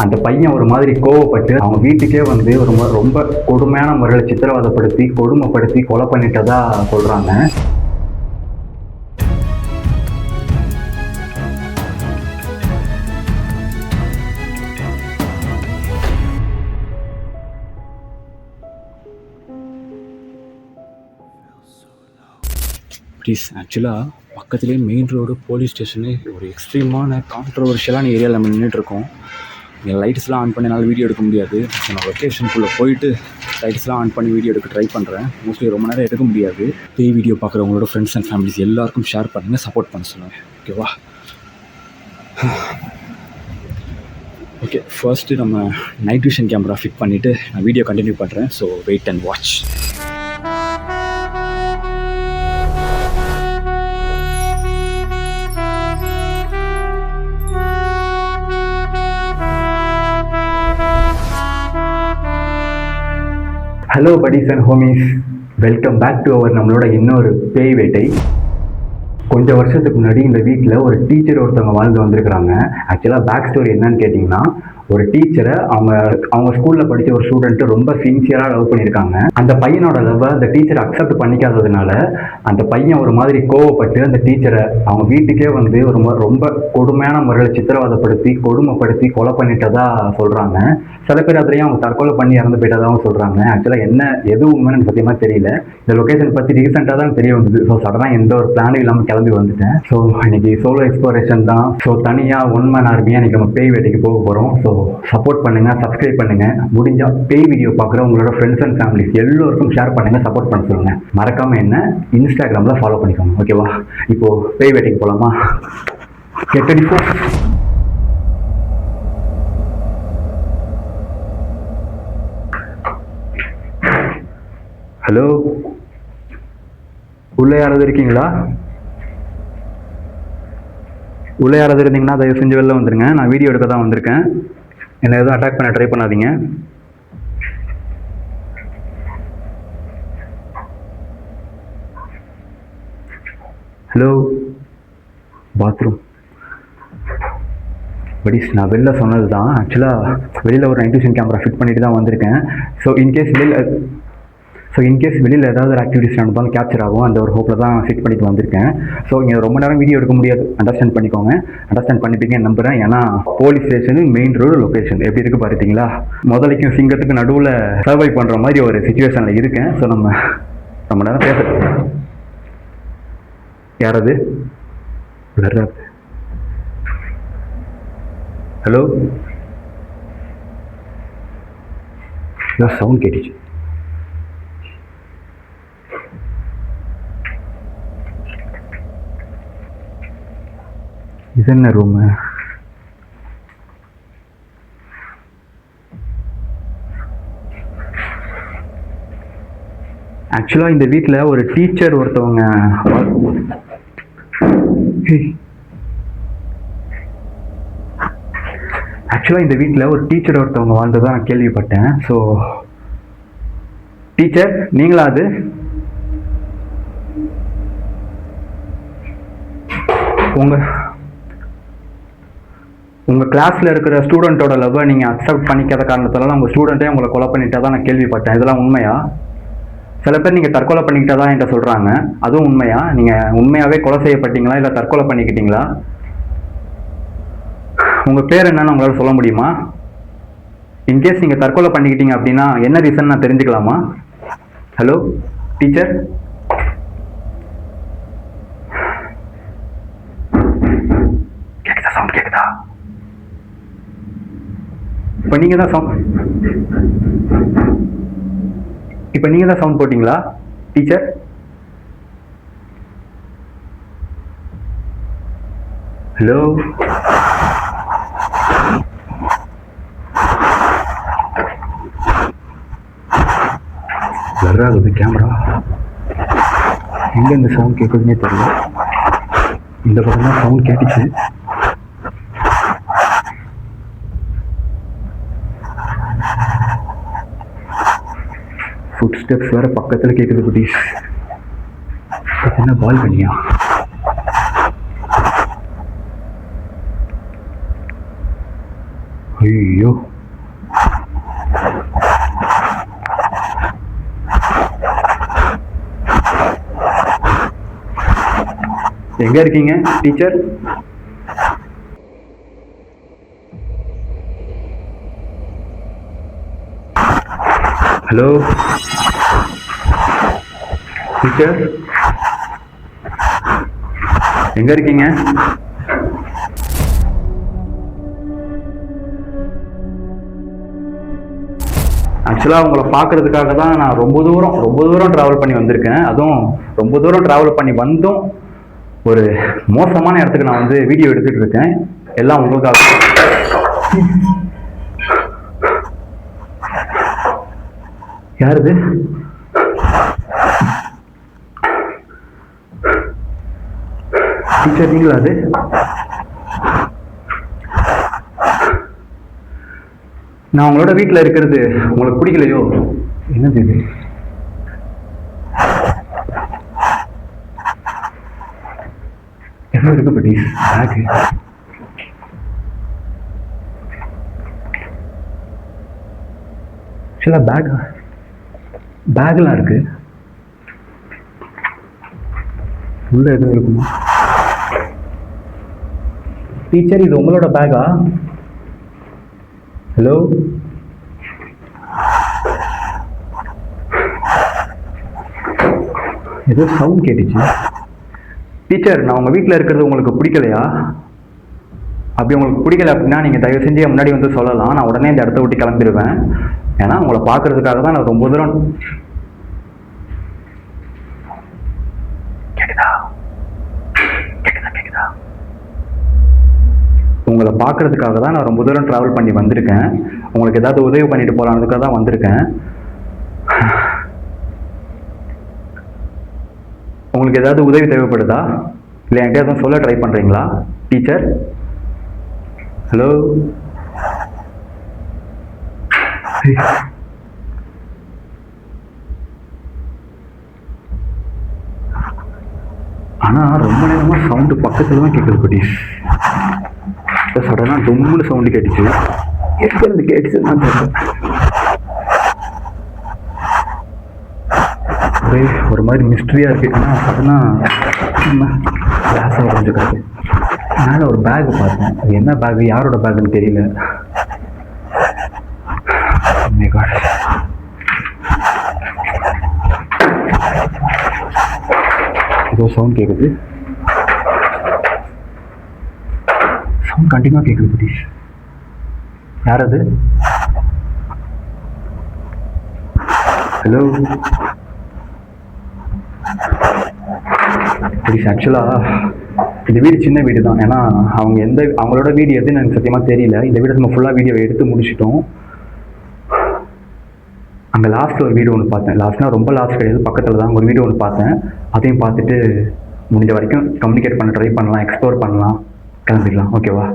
அந்த பையன் ஒரு மாதிரி கோவப்பட்டு அவங்க வீட்டுக்கே வந்து ரொம்ப கொடுமையான முறையில் சித்திரவதைப்படுத்தி கொடுமைப்படுத்தி கொலை பண்ணிட்டதா சொல்றாங்க. ப்ளீஸ் ஆக்சுவலாக பக்கத்துலேயே மெயின் ரோடு போலீஸ் ஸ்டேஷனு ஒரு எக்ஸ்ட்ரீமான கான்ட்ரவர்ஷியலான ஏரியாவில் நம்ம நின்றுட்டுருக்கோம். இங்கே லைட்ஸ்லாம் ஆன் பண்ணி என்னால் வீடியோ எடுக்க முடியாது. நான் லொக்கேஷனுக்குள்ளே போயிட்டு லைட்ஸ்லாம் ஆன் பண்ணி வீடியோ எடுக்க ட்ரை பண்ணுறேன். மோஸ்ட்லி ரொம்ப நேரம் எடுக்க முடியாது. வீடியோ பார்க்குறவங்களோட ஃப்ரெண்ட்ஸ் அண்ட் ஃபேமிலிஸ் எல்லாருக்கும் ஷேர் பண்ணுங்கள், சப்போர்ட் பண்ண சொல்லுங்கள். ஓகேவா? ஓகே, ஃபர்ஸ்ட்டு நம்ம நைட் விஷன் கேமரா ஃபிட் பண்ணிவிட்டு நான் வீடியோ கண்டினியூ பண்ணுறேன். So wait and watch. Hello buddies and homies, welcome back to நம்மளோட இன்னொரு பேய் வேட்டை. கொஞ்சம் வருஷத்துக்கு முன்னாடி இந்த வீட்டில் ஒரு டீச்சர் ஒருத்தவங்க வாழ்ந்து வந்திருக்கிறாங்க. ஆக்சுவலாக பேக் ஸ்டோரி என்னன்னு கேட்டிங்கன்னா, ஒரு டீச்சரை அவங்க ஸ்கூலில் படித்த ஒரு ஸ்டூடெண்ட்டு ரொம்ப சின்சியராக லவ் பண்ணியிருக்காங்க. அந்த பையனோட லவ்வை அந்த டீச்சர் அக்செப்ட் பண்ணிக்காததுனால அந்த பையன் ஒரு மாதிரி கோவப்பட்டு அந்த டீச்சரை அவங்க வீட்டுக்கே வந்து ரொம்ப கொடுமையான முறையில் சித்திரவதைப்படுத்தி கொடுமைப்படுத்தி கொலை பண்ணிட்டதா சொல்கிறாங்க. சில பேர் அதுலேயும் அவங்க தற்கொலை பண்ணி இறந்து போயிட்டதாகவும் சொல்கிறாங்க. ஆக்சுவலாக எது உண்மைன்னு எனக்கு சத்தியமாக தெரியல. இந்த லொக்கேஷன் பற்றி ரீசெண்டாக தான் தெரிய வந்தது. ஸோ சடனாக எந்த ஒரு பிளானும் இல்லாமல் கிளம்பி வந்துட்டேன். ஸோ இன்னைக்கு சோலோ எக்ஸ்ப்ளோரேஷன் தான். ஸோ தனியாக ஒன் மேன் ஆர்மியாக இன்றைக்கி நம்ம பேய் வேட்டைக்கு போக போகிறோம். ஸோ சப்போர்ட் பண்ணுங்கள், சப்ஸ்கிரைப் பண்ணுங்கள். முடிஞ்சால் பேய் வீடியோ பார்க்குற உங்களோட ஃப்ரெண்ட்ஸ் அண்ட் ஃபேமிலிஸ் எல்லோருக்கும் ஷேர் பண்ணுங்கள், சப்போர்ட் பண்ண சொல்லுங்கள். மறக்காமல் என்ன இன்ஸ்டாகிராமில் ஃபாலோ பண்ணிக்கோங்க. ஓகேவா? இப்போது பேய் வேட்டைக்கு போகலாமா? கெட்டடி போ. ஹலோ, உள்ளே யாராவது இருக்கீங்களா? உள்ளே யாராவது இருந்தீங்கன்னா தயவு செஞ்சு வெளில வந்துருங்க. நான் வீடியோ எடுக்க தான் வந்திருக்கேன். என்னை எதுவும் அட்டாக் பண்ண ட்ரை பண்ணாதீங்க. Hello, bathroom buddies. நான் வெளில சொன்னது தான். ஆக்சுவலாக வெளியில் ஒரு நைட் விஷன் கேமரா ஃபிட் பண்ணிட்டு தான் வந்திருக்கேன். ஸோ இன்கேஸ் வெளியில் ஏதாவது ஒரு ஆக்டிவிட்டிஸ் நடந்தாலும் கேப்சர் ஆகும், அந்த ஒரு ஹோப்பில் தான் ஃபிட் பண்ணிட்டு வந்திருக்கேன். ஸோ இங்கே ரொம்ப நேரம் வீடியோ எடுக்க முடியாது, அண்டர்ஸ்டாண்ட் பண்ணிக்கோங்க. அண்டர்ஸ்டாண்ட் பண்ணிப்பீங்கன்னு நம்புகிறேன். ஏன்னா police station main road location எப்படி இருக்குது பார்த்தீங்களா? முதலைக்கும் சிங்கத்துக்கு நடுவில் சர்வை பண்ணுற மாதிரி ஒரு சுச்சுவேஷனில் இருக்கேன். ஸோ ரொம்ப நேரம் பேசுகிறேன். யாராவது வர்றாது? ஹலோ, சவுண்ட் கேட்டுச்சு. இது என்ன ரூமு? ஆக்சுவலாக இந்த வீட்டில் ஒரு டீச்சர் ஒருத்தவங்க வாழ்ந்ததான் நான் கேள்விப்பட்டேன். ஸோ டீச்சர் நீங்களா? அது உங்கள் கிளாஸில் இருக்கிற ஸ்டூடெண்ட்டோட லவ்வை நீங்கள் அக்செப்ட் பண்ணிக்காத காரணத்தால உங்கள் ஸ்டூடெண்ட்டே உங்களை கொலை பண்ணிட்டா தான் நான் கேள்விப்பட்டேன். இதெல்லாம் உண்மையா? சில பேர் நீங்கள் தற்கொலை பண்ணிக்கிட்டா தான் என்கிட்ட சொல்கிறாங்க. அதுவும் உண்மையா? நீங்கள் உண்மையாகவே கொலை செய்யப்பட்டீங்களா இல்லை தற்கொலை பண்ணிக்கிட்டீங்களா? உங்கள் பேர் என்னன்னு உங்களால் சொல்ல முடியுமா? இன்கேஸ் நீங்கள் தற்கொலை பண்ணிக்கிட்டீங்க அப்படின்னா என்ன ரீசன் நான் தெரிஞ்சுக்கலாமா? ஹலோ டீச்சர், கேக்குதா? இப்போ நீங்கள் தான் சவுண்ட் போட்டிங்களா டீச்சர்? Hello, வர்றாது camera. எங்கே இந்த சவுண்ட் கேட்குதுன்னே தெரியல. இந்த பக்கம் தான் சவுண்ட் கேட்டுச்சு. ஃபுட் ஸ்டெப்ஸ் வேறு பக்கத்தில் கேட்குது குட்டீஸ். என்ன பால்கனியா? ஐயோ, எங்க இருக்கீங்க டீச்சர்? ஹலோ டீச்சர், எங்க இருக்கீங்க? ஆக்சுவலாக உங்களை பார்க்கறதுக்காக தான் நான் ரொம்ப தூரம் ட்ராவல் பண்ணி வந்திருக்கேன். அதுவும் ரொம்ப தூரம் ட்ராவல் பண்ணி வந்தும் ஒரு மோசமான இடத்துக்கு நான் வந்து வீடியோ எடுத்துட்டு இருக்கேன். எல்லாம் உங்களுக்காக. யாருது? டீச்சர் நீங்களா அது? நான் உங்களோட வீட்டில் இருக்கிறது உங்களுக்கு பிடிக்கலையோ? என்னது இது? என்ன இருக்கு பட்டி? பேக்கு. சில பேக்லாம் இருக்கு. உள்ள எதுவும் இருக்குமா? டீச்சர், இது உங்களோட பேக்கா? ஹலோ, ஏதோ சவுண்ட் கேட்டுச்சு. டீச்சர், நான் உங்கள் வீட்டில் இருக்கிறது உங்களுக்கு பிடிக்கலையா? அப்படி உங்களுக்கு பிடிக்கல அப்படின்னா நீங்கள் தயவு செஞ்சு முன்னாடி வந்து சொல்லலாம். நான் உடனே இந்த இடத்த விட்டு கிளம்பிடுவேன். ஏன்னா உங்களை பார்க்கறதுக்காக தான் நான் ரொம்ப தூரம். கேக்குதா? உங்களை பார்க்கறதுக்காக தான் நான் ரொம்ப தூரம் ட்ராவல் பண்ணி வந்திருக்கேன். உங்களுக்கு ஏதாவது உதவி பண்ணிட்டு போகலான்றதுக்காக தான் வந்திருக்கேன். உங்களுக்கு ஏதாவது உதவி தேவைப்படுதா? இல்லை என்கிட்ட எதுவும் சொல்ல ட்ரை பண்ணுறீங்களா டீச்சர்? ஹலோ, ஆனால் ரொம்ப நேரமாக சவுண்டு பக்கத்தில் தான் கேட்குது படி. சடனாக டொம்முன்னு சவுண்டு கேட்டுச்சு. எங்கிருந்து கேட்டுச்சுன்னா தெரியல. ஒரே ஒரு மாதிரி மிஸ்ட்ரியாக இருக்குது. ஆனால் சடனாக கிளாஸாக உடஞ்சிருக்கு. மேலே ஒரு பேக் பார்த்தேன். அது என்ன பேக், யாரோட பேக்குன்னு தெரியல. ஏதோ சவுண்ட் கேட்குது. சவுண்ட் கண்டினியூவாக கேட்குது பதீஷ். யார் அது? ஹலோ பதீஷ், ஆக்சுவலாக இந்த வீடு சின்ன வீடு தான். ஏன்னா அவங்களோட வீடு எதுன்னு எனக்கு சத்தியமாக தெரியல. இந்த வீடு நம்ம ஃபுல்லாக வீடியோ எடுத்து முடிச்சிட்டோம். அங்கே லாஸ்ட்டில் ஒரு வீடு ஒன்று பார்த்தேன். லாஸ்ட்னா ரொம்ப லாஸ்ட் கிடையாது, பக்கத்தில் தான் ஒரு வீடு ஒன்று பார்த்தேன். அதையும் பார்த்துட்டு முடிஞ்ச வரைக்கும் கம்யூனிகேட் பண்ண ட்ரை பண்ணலாம், எக்ஸ்ப்ளோர் பண்ணலாம், கிளம்பிடலாம். ஓகேவா?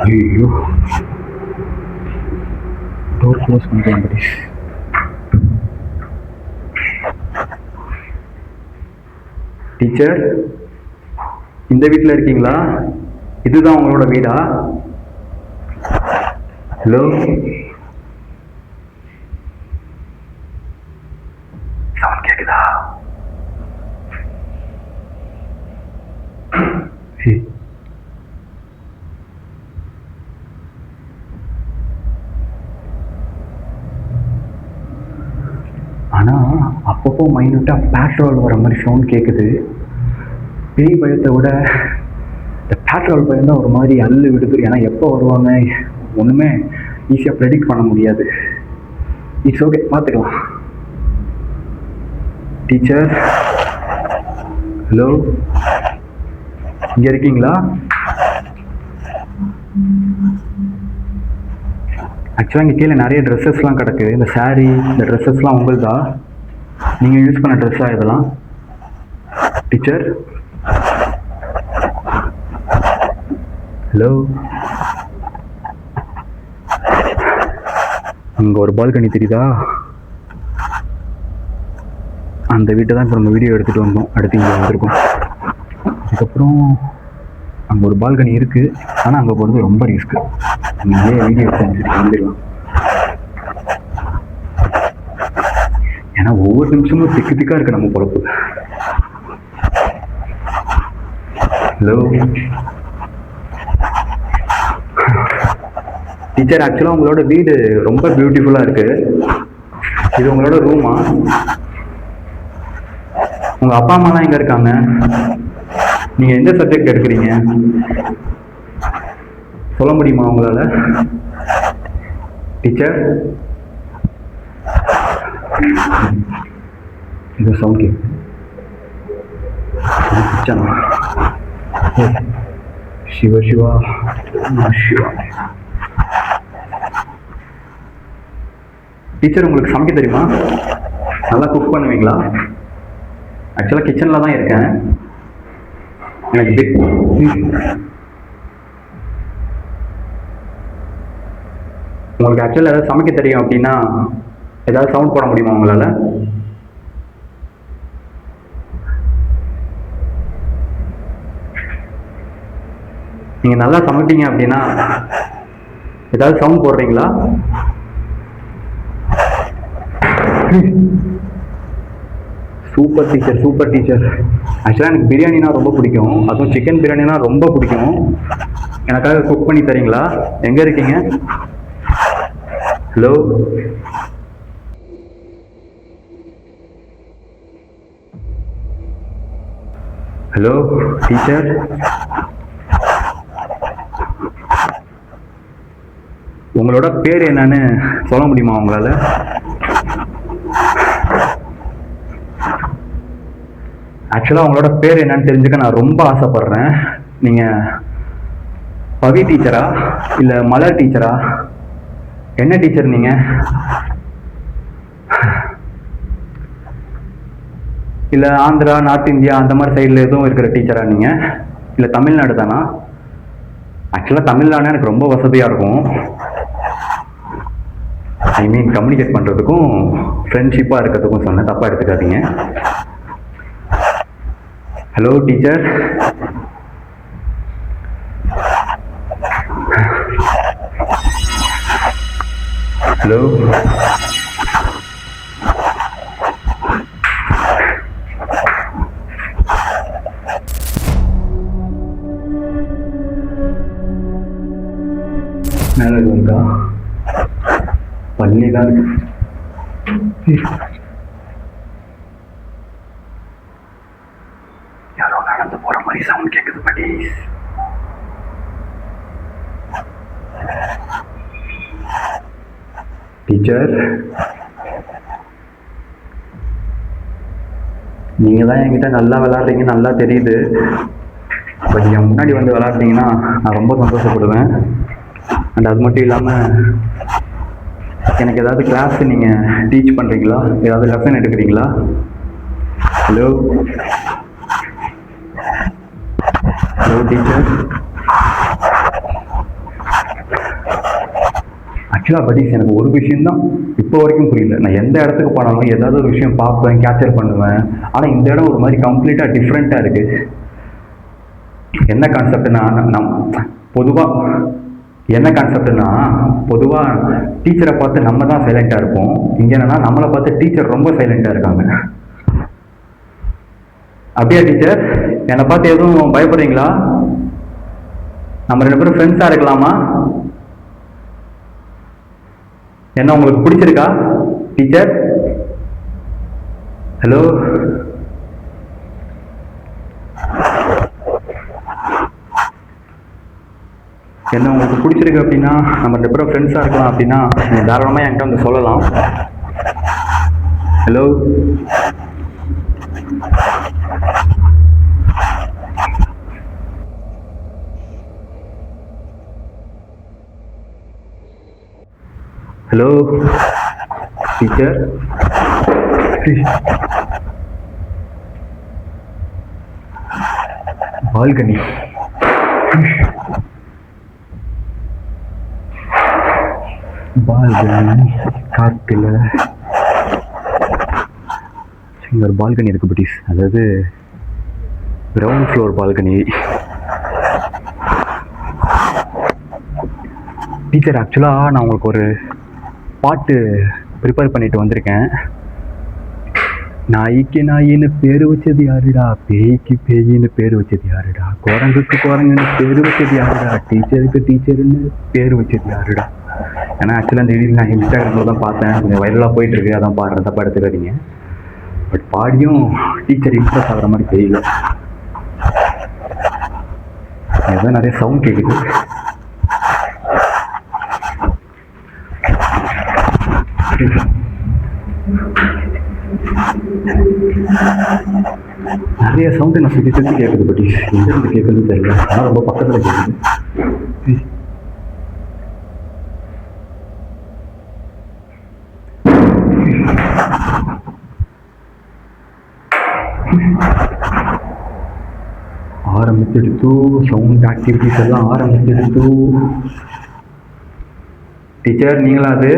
ஐயோ, டோர் க்ளோஸ் பண்ணிக்கலாம் பதீஷ். டீச்சர், இந்த வீட்டில் இருக்கீங்களா? இதுதான் உங்களோட வீடா? ஹலோ, சவுண்ட் கேக்குதா? ஆனால் அப்பப்போ மைனூட்டாக பேட்ரோல் வர மாதிரி சவுண்ட் கேட்குது. பேய் பயத்தை விட இந்த பேட்ரோல் பயம் தான் ஒரு மாதிரி அள்ளு விடுது. ஏன்னா எப்போ வருவாங்க ஒன்றுமே ஈஸியாக ப்ரெடிக்ட் பண்ண முடியாது. இட்ஸ் ஓகே, பார்த்துக்கலாம். டீச்சர், ஹலோ, இங்கே இருக்கீங்களா? ஆக்சுவலாக இங்கே கீழே நிறைய ட்ரெஸ்ஸஸ்லாம் கிடக்கு. இந்த சாரீ, இந்த ட்ரெஸ்ஸஸ்லாம் உங்களுதா? நீங்கள் யூஸ் பண்ண ட்ரெஸ்ஸா இதெல்லாம்? டீச்சர், ஹலோ, அங்கே ஒரு பால்கனி தெரியுதா? அந்த வீட்டை தான் இப்போ நம்ம வீடியோ எடுத்துகிட்டு வந்தோம். அடுத்து இங்கே வந்திருக்கோம். அதுக்கப்புறம் அங்கே ஒரு பால்கனி இருக்குது, ஆனால் அங்கே போகிறது ரொம்ப ரிஸ்க்கு. நீங்கள் வீடியோ எடுத்து வந்துடலாம். ஏன்னா ஒவ்வொரு நிமிஷமும் திக்கு திக்காக இருக்குது நம்ம பொழப்பு. ஹலோ டீச்சர், ஆக்சுவலாக உங்களோட வீடு ரொம்ப பியூட்டிஃபுல்லாக இருக்குது. இது உங்களோட ரூமா? உங்கள் அப்பா அம்மாலாம் எங்கே இருக்காங்க? நீங்கள் எந்த சப்ஜெக்ட் எடுக்கிறீங்க சொல்ல முடியுமா உங்களால்? டீச்சர், இது சவுண்ட் கேட்கு. சிவா சிவா சிவா. டீச்சர், உங்களுக்கு சமைக்க தெரியுமா? நல்லா குக் பண்ணுவீங்களா? ஆக்சுவலாக கிச்சனில் தான் இருக்கேன். எனக்கு உங்களுக்கு ஆக்சுவலாக ஏதாவது சமைக்க தெரியும் அப்படின்னா ஏதாவது சவுண்ட் போட முடியுமா உங்களால்? நீங்கள் நல்லா சமைப்பீங்க அப்படின்னா ஏதாவது சவுண்ட் போடுறீங்களா? Super teacher, super teacher. ஆக்சுவலாக எனக்கு பிரியாணினா ரொம்ப பிடிக்கும், அதுவும் சிக்கன் பிரியாணினா ரொம்ப பிடிக்கும். எனக்காக குக் பண்ணி தரீங்களா? எங்கே இருக்கீங்க? ஹலோ ஹலோ டீச்சர், உங்களோட பேர் என்னன்னு சொல்ல முடியுமா உங்களால்? ஆக்சுவலாக உங்களோட பேர் என்னன்னு தெரிஞ்சுக்க நான் ரொம்ப ஆசைப்படுறேன். நீங்கள் பவி டீச்சரா இல்லை மலர் டீச்சரா? என்ன டீச்சர் நீங்கள்? இல்லை ஆந்திரா, நார்த் இந்தியா அந்த மாதிரி சைடில் எதுவும் இருக்கிற டீச்சரா நீங்கள்? இல்லை தமிழ்நாடு தானா? ஆக்சுவலாக தமிழ்நாடு எனக்கு ரொம்ப வசதியாக இருக்கும். ஐ மீன் கம்யூனிகேட் பண்ணுறதுக்கும் ஃப்ரெண்ட்ஷிப்பாக இருக்கிறதுக்கும் சொன்னேன், தப்பாக எடுத்துக்காதீங்க. ஹலோ டீச்சர், ஹலோ மேலே இருக்கா? பள்ளி தான் இருக்கு. யாரோ நடந்து போற மாதிரி சவுண்ட் கேட்குது. ப்ளீஸ். டீச்சர், நீங்க தான் என்கிட்ட நல்லா விளையாடுறீங்க, நல்லா தெரியுது. பட் என் முன்னாடி வந்து விளையாடுறீங்கன்னா நான் ரொம்ப சந்தோஷப்படுவேன். அண்ட் அது மட்டும் இல்லாமல் எனக்கு ஏதாவது கிளாஸ் நீங்கள் டீச் பண்ணுறீங்களா? ஏதாவது லெசன் எடுக்கிறீங்களா? Hello hello teacher. ஆக்சுவலாக பட்டீஸ், எனக்கு ஒரு விஷயம்தான் இப்போ வரைக்கும் புரியல. நான் எந்த இடத்துக்கு போனாலும் ஏதாவது ஒரு விஷயம் பார்ப்பேன், கேப்சர் பண்ணுவேன். ஆனால் இந்த இடம் ஒரு மாதிரி கம்ப்ளீட்டாக டிஃப்ரெண்ட்டாக இருக்குது. என்ன கான்செப்ட்னா, பொதுவாக டீச்சரை பார்த்து நம்ம தான் சைலண்ட்டாக இருப்போம். இங்கே என்னன்னா நம்மளை பார்த்து டீச்சர் ரொம்ப சைலண்ட்டாக இருக்காங்க. அப்படியா டீச்சர்? என்னை பார்த்து எதுவும் பயப்படுறீங்களா? நம்ம 2 பேரும் ஃப்ரெண்ட்ஸாக இருக்கலாமா? என்ன உங்களுக்கு பிடிச்சிருக்கா டீச்சர்? ஹலோ என்ன உங்களுக்கு பிடிச்சிருக்கு அப்படின்னா நம்ம 2 பேரும் ஃப்ரெண்ட்ஸாக இருக்கலாம் அப்படின்னா நீங்கள் தாராளமாக என்கிட்ட வந்து சொல்லலாம். Hello hello teacher. Balcony. Balcony காத்துல இங்கே ஒரு பால்கனி இருக்குது பட்டீஸ், அதாவது கிரவுண்ட் ஃப்ளோர் பால்கனி. டீச்சர், ஆக்சுவலாக நான் உங்களுக்கு ஒரு பாட்டு ப்ரிப்பேர் பண்ணிட்டு வந்திருக்கேன். நாய்க்கு நாயின்னு பேர் வச்சது யாருடா, பேய்க்கு பேயின்னு பேர் வச்சது யாருடா, குரங்குக்கு குரங்குன்னு பேர் வச்சது யாருடா, டீச்சருக்கு டீச்சருன்னு பேர் வச்சது யாருடா. ஏன்னா ஆக்சுவலாக இந்த வீடியோ நான் இன்ஸ்டாகிராமில் தான் பார்த்தேன், கொஞ்சம் வைரலாக போயிட்டுருக்கு, அதான் பாடுறேன், தப்பா எடுத்துக்காதீங்க. பட் பாடியும் டீச்சர் இம்ப்ரெஸ் ஆகிற மாதிரி தெரியல. ஏதோ நிறைய சவுண்ட் கேட்குது. நிறைய சவுண்டு நான் சுற்றி சுற்றி கேட்குது பட் எங்கேருந்து கேட்குதுன்னு தெரியல, ஆனால் ரொம்ப பக்கத்தில் கேட்குது. ஆரம்பிச்சிடுத்து சவுண்ட் ஆக்டிவிட்டிஸ் எல்லாம் ஆரம்பிச்சிடுத்து. டீச்சர் நீங்களா அது?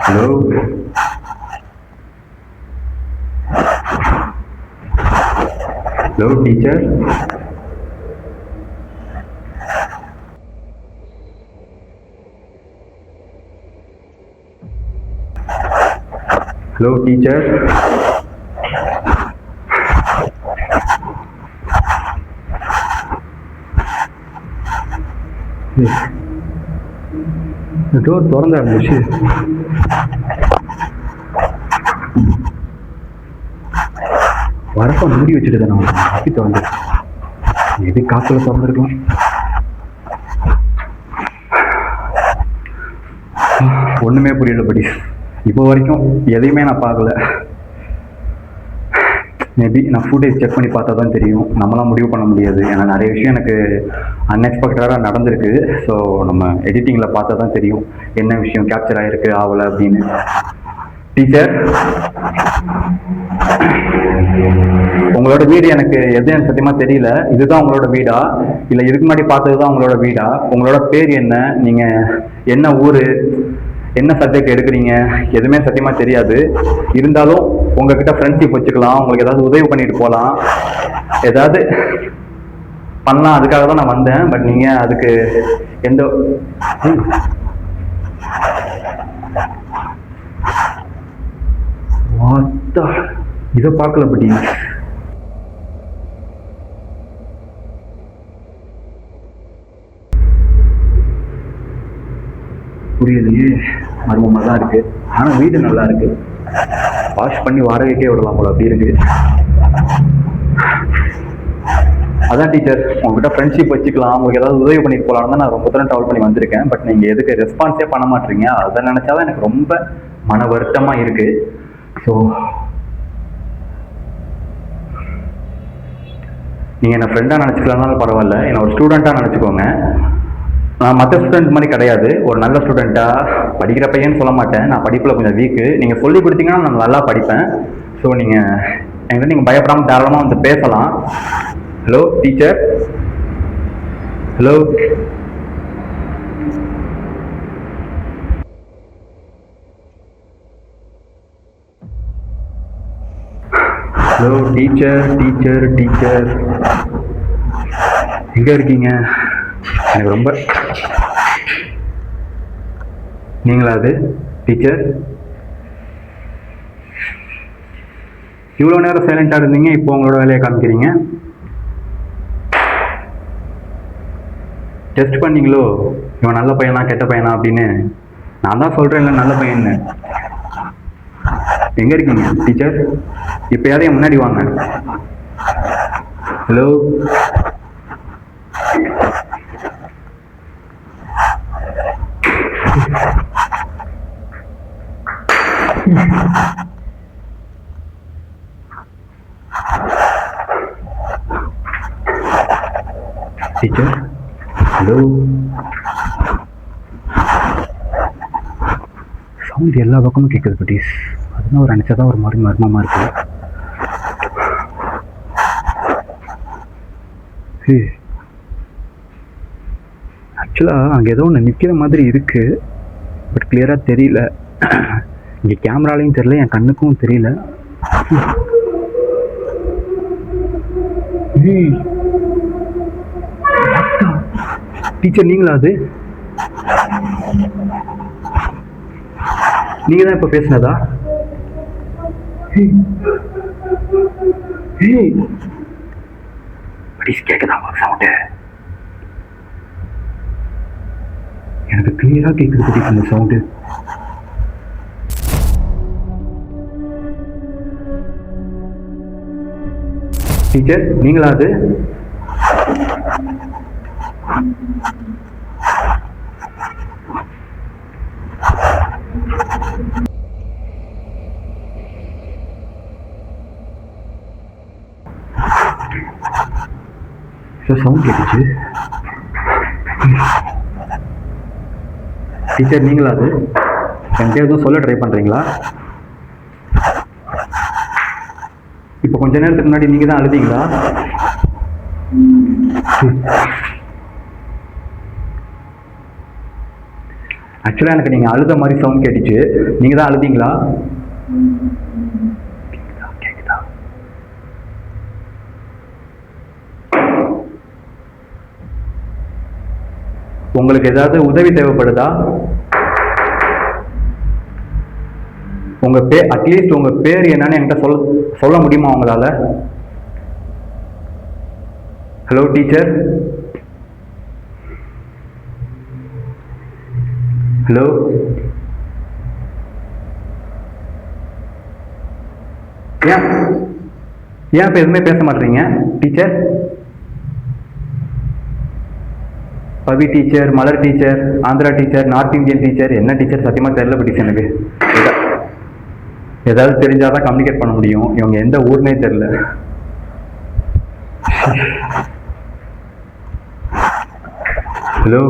Hello hello teacher, hello teacher. Door திறந்தா இருந்துச்சு. வரப்ப மூடி வச்சுட்டு நான் அப்படி திறந்து எது காத்துல திறந்துருக்கலாம். ஒன்றுமே புரியல படி, இப்போ வரைக்கும் எதையுமே நான் பார்க்கல. மேபி நான் ஃபுட்டேஜ் செக் பண்ணி பார்த்தா தான் தெரியும், நம்மளாம் முடிவு பண்ண முடியாது. ஏன்னா நிறைய விஷயம் எனக்கு அன்எக்ஸ்பெக்டடாக நடந்திருக்கு. ஸோ நம்ம எடிட்டிங்கில் பார்த்தா தான் தெரியும் என்ன விஷயம் கேப்சர் ஆகிருக்கு ஆகலை அப்படின்னு. டீச்சர், உங்களோட வீடு எனக்கு எதுன்னு சத்தியமாக தெரியல. இதுதான் உங்களோட வீடா இல்லை இதுக்கு முன்னாடி பார்த்தது தான் உங்களோட வீடா? உங்களோட பேர் என்ன, நீங்கள் என்ன ஊர், என்ன சப்ஜெக்ட் எடுக்கிறீங்க, எதுவுமே சத்தியமாக தெரியாது. இருந்தாலும் உங்ககிட்ட ஃப்ரெண்ட்ஷிப் வச்சுக்கலாம், உங்களுக்கு ஏதாவது உதவி பண்ணிட்டு போகலாம், ஏதாவது பண்ணலாம், அதுக்காக தான் நான் வந்தேன். பட் நீங்கள் அதுக்கு எந்த இதை பார்க்கல பட்டி. புரியலையே, மர்மமாக தான் இருக்கு. ஆனால் வீடு நல்லா இருக்கு, வாஷ் பண்ணி வாடகைக்கே விடலாம் போல அப்படி இருக்கு. அதான் டீச்சர், உங்ககிட்ட ஃப்ரெண்ட்ஷிப் வச்சுக்கலாம், உங்களுக்கு ஏதாவது உதவி பண்ணிட்டு போகலான்னு தான் நான் ரொம்ப தூரம் ட்ராவல் பண்ணி வந்திருக்கேன். பட் நீங்கள் எதுக்கு ரெஸ்பான்ஸே பண்ண மாட்டீங்க, அதை நினச்சாதான் எனக்கு ரொம்ப மன வருத்தமாக இருக்கு. ஸோ நீங்கள் என்னை ஃப்ரெண்டாக நினச்சிக்கலனாலும் பரவாயில்ல, என்னை ஒரு ஸ்டூடெண்ட்டாக நினச்சிக்கோங்க. நான் மற்ற ஸ்டூடெண்ட் மாதிரி கிடையாது, ஒரு நல்ல ஸ்டூடெண்ட்டாக படிக்கிற பையன்னு சொல்ல மாட்டேன். நான் படிப்பில் கொஞ்சம் வீக்கு, நீங்கள் சொல்லி கொடுத்தீங்கன்னா நான் நல்லா படிப்பேன். ஸோ என்கிட்ட நீங்கள் பயப்படாமல் தாராளமாக வந்து பேசலாம். Hello teacher, hello hello teacher, teacher, teacher எங்கே இருக்கீங்க? எனக்கு ரொம்ப நீங்களா அது? டீச்சர், இவ்வளோ நேரம் சைலண்டாக இருந்தீங்க, இப்போ உங்களோட வேலையை காமிக்கிறீங்க. டெஸ்ட் பண்ணீங்களோ இவன் நல்ல பையனா கெட்ட பையனா அப்படின்னு? நான் தான் சொல்கிறேன்ல நல்ல பையன்னு. எங்கே இருக்கீங்க டீச்சர்? இப்போ யாரையும் முன்னாடி வாங்க. Hello teacher, hello. சவுண்ட் எல்லா பக்கமும் கேட்குது பட்டீஸ், அதுதான் ஒரு நினச்சதான் ஒரு மாதிரி மர்மமாக இருக்குது. ஆக்சுவலாக அங்கே ஏதோ ஒன்று நிற்கிற மாதிரி இருக்குது. பட் கிளியராக தெரியல. இங்கே கேமராலையும் தெரியல, என் கண்ணுக்கும் தெரியல. டீச்சர் நீங்களா? அது நீங்க தான் இப்ப பேசினதா? கேக்குதா சவுண்டு? எனக்கு கிளியரா கேக்குது படி அந்த சவுண்டு. டீச்சர் நீங்களா? அது சவுண்ட் கேட்டுச்சு. டீச்சர் நீங்களா? அது என்கிட்ட எதுவும் சொல்ல ட்ரை பண்றீங்களா? இப்போ கொஞ்ச நேரத்துக்கு முன்னாடி நீங்க தான் அழுதீங்களா? ஆக்சுவலா எனக்கு நீங்க அழுத மாதிரி சவுண்ட் கேட்டுச்சு. நீங்க தான் அழுதீங்களா? கேக்குதா? உங்களுக்கு ஏதாவது உதவி தேவைப்படுதா? உங்க பேர், அட்லீஸ்ட் உங்க பேர் என்னன்னு என்கிட்ட சொல்ல முடியுமா உங்களால? Hello teacher, hello. ஏன் இப்ப எதுவுமே பேச மாட்டீங்க teacher? Pavi teacher, Malar teacher, Andhra teacher, north Indian teacher, என்ன டீச்சர் சத்தியமா தெரியல டீச்சர். எனக்கு ஏதாவது தெரிஞ்சாதான் கம்யூனிகேட் பண்ண முடியும். இவங்க எந்த ஊர்னே தெரியல. Hello.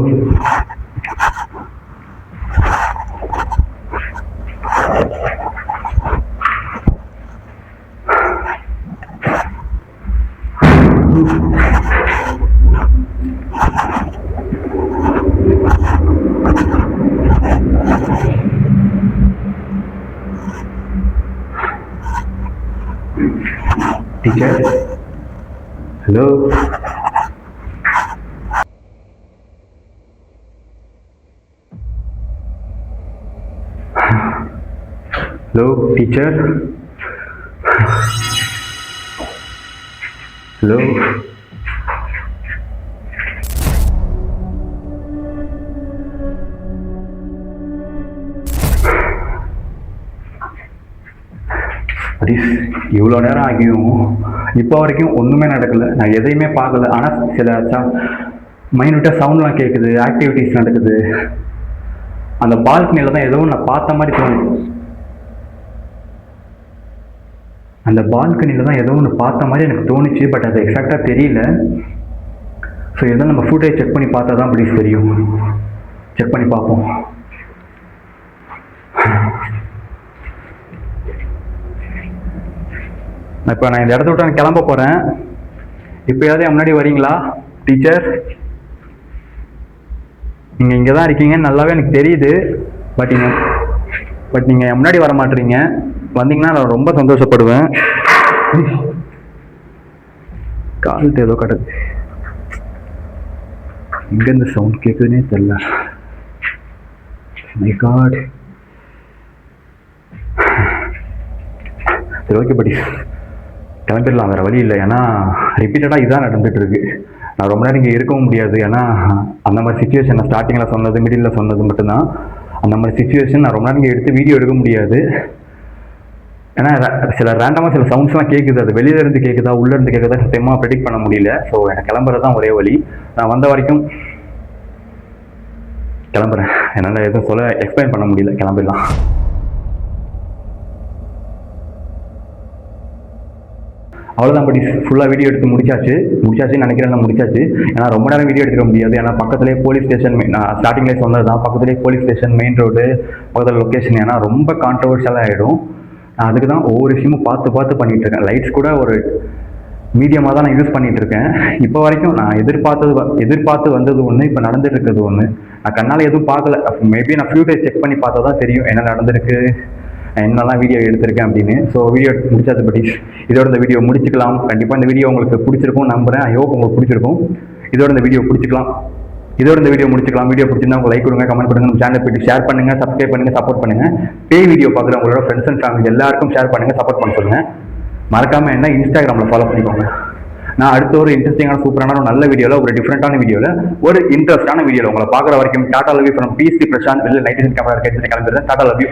Teacher hello. Hello teacher, hello. இவ்வளோ நேரம் ஆகியும் இப்போ வரைக்கும் ஒன்றுமே நடக்கலை. நான் எதையுமே பார்க்கல. ஆனால் சில மைனூட்டாக சவுண்ட்லாம் கேட்குது, ஆக்டிவிட்டீஸ் நடக்குது. அந்த பால்கனியில் தான் ஏதோ நான் பார்த்த மாதிரி தோணுது. அந்த பால்கனியில் தான் ஏதோ ஒன்று பார்த்த மாதிரி எனக்கு தோணுச்சு. பட் அது எக்ஸாக்டாக தெரியல. ஸோ எதாவது நம்ம ஃபுட்டேஜ் செக் பண்ணி பார்த்தா தான் ப்ளீஸ் தெரியும். செக் பண்ணி பார்ப்போம். இப்போ நான் இந்த இடத்த விட்டு நான் கிளம்ப போகிறேன். இப்போயாவது என் முன்னாடி வரீங்களா டீச்சர்? நீங்கள் இங்கே தான் இருக்கீங்கன்னு நல்லாவே எனக்கு தெரியுது. பட் நீங்கள் என் முன்னாடி வர மாட்டீங்க. வந்தீங்கன்னா நான் ரொம்ப சந்தோஷப்படுவேன். கால்ட்டு ஏதோ கிடக்கு. எங்கேருந்து சவுண்ட் கேட்குதுன்னே தெரியல. My God. சரி ஓகே படி, கிளம்பிடலாம். வேறு வழி இல்லை. ஏன்னா ரிப்பீட்டடாக இதுதான் நடந்துட்டு இருக்கு. நான் ரொம்ப நேரம் இங்கே இருக்கவும் முடியாது. ஏன்னா அந்த மாதிரி சுச்சுவேஷன் நான் ஸ்டார்டிங்கில் சொன்னது, மிடில் சொன்னது மட்டும்தான். அந்த மாதிரி சுச்சுவேஷன் நான் ரொம்ப நேரம் இங்கே எடுத்து வீடியோ எடுக்க முடியாது. ஏன்னா சில ரேண்டமாக சில சவுண்ட்ஸ்லாம் கேட்குது. அது வெளியிலேருந்து கேட்குதா உள்ளேருந்து கேட்குதா சத்தியமாக ப்ரெடிக்ட் பண்ண முடியல. ஸோ எனக்கு கிளம்புறது தான் ஒரே வழி. நான் வந்த வரைக்கும் கிளம்புறேன். என்னால் எதுவும் சொல்ல எக்ஸ்பிளைன் பண்ண முடியல. கிளம்பிடலாம். அவ்வளோதான் படி, ஃபுல்லாக வீடியோ எடுத்து முடிச்சாச்சுன்னு நினைக்கிறேன். முடிச்சாச்சு. ஏன்னா ரொம்ப நேரம் வீடியோ எடுத்துக்க முடியாது. ஏன்னா பக்கத்துலேயே போலீஸ் ஸ்டேஷன், நான் ஸ்டார்டிங்லேயே சொன்னது தான், பக்கத்துலேயே போலீஸ் ஸ்டேஷன், மெயின் ரோடு, பக்கத்தில் லொக்கேஷன். ஏன்னா ரொம்ப கான்ட்ரவர்ஷியலாக ஆகிடும். நான் அதுக்கு தான் ஒவ்வொரு விஷயமும் பார்த்து பண்ணிகிட்டு இருக்கேன். லைட்ஸ் கூட ஒரு மீடியமாக தான் நான் யூஸ் பண்ணிகிட்டு இருக்கேன். இப்போ வரைக்கும் நான் எதிர்பார்த்து வந்தது ஒன்று, இப்போ நடந்துட்டு இருக்கிறது ஒன்று. நான் கண்ணால் எதுவும் பார்க்கல. மேபி நான் ஃபியூட்டேஜ் செக் பண்ணி பார்த்தா தான் தெரியும் என்ன நடந்திருக்கு, என்னெல்லாம் வீடியோ எடுத்திருக்கேன் அப்படின்னு. ஸோ வீடியோ முடிச்சாது பட்டீஷ். இதோட இந்த வீடியோ முடிச்சுக்கலாம். கண்டிப்பாக இந்த வீடியோ உங்களுக்கு பிடிச்சிருக்கும் நம்புறேன். ஐ ஹோப் உங்களுக்கு பிடிச்சிருக்கும். இதோட இந்த வீடியோ முடிச்சுக்கலாம். வீடியோ பிடிச்சிருந்தா உங்க லைக் கொடுங்க, கமெண்ட் பண்ணுங்க, நம்ம சேனல் போயிட்டு ஷேர் பண்ணுங்க, சப்ஸ்கிரைப் பண்ணுங்க, சப்போர்ட் பண்ணுங்க. பேய் வீடியோ பார்க்குற உங்களோட ஃப்ரெண்ட்ஸ் அண்ட் ஃபேமிலி எல்லாருக்கும் ஷேர் பண்ணுங்க, சப்போர்ட் பண்ண சொல்லுங்க. மறக்காம என்ன இன்ஸ்டாகிராமில் ஃபாலோ பண்ணிக்கோங்க. நான் அடுத்த ஒரு இன்ட்ரெஸ்டிங்கான சூப்பரான ஒரு நல்ல வீடியோவில், ஒரு டிஃப்ரெண்டான வீடியோவில், ஒரு இன்ட்ரெஸ்டான வீடியோவில் உங்களை பார்க்குற வரைக்கும் tata love you from PC Prashanth. வெளில நைட் கேமரா கிளம்பிடுறேன். Tata love you.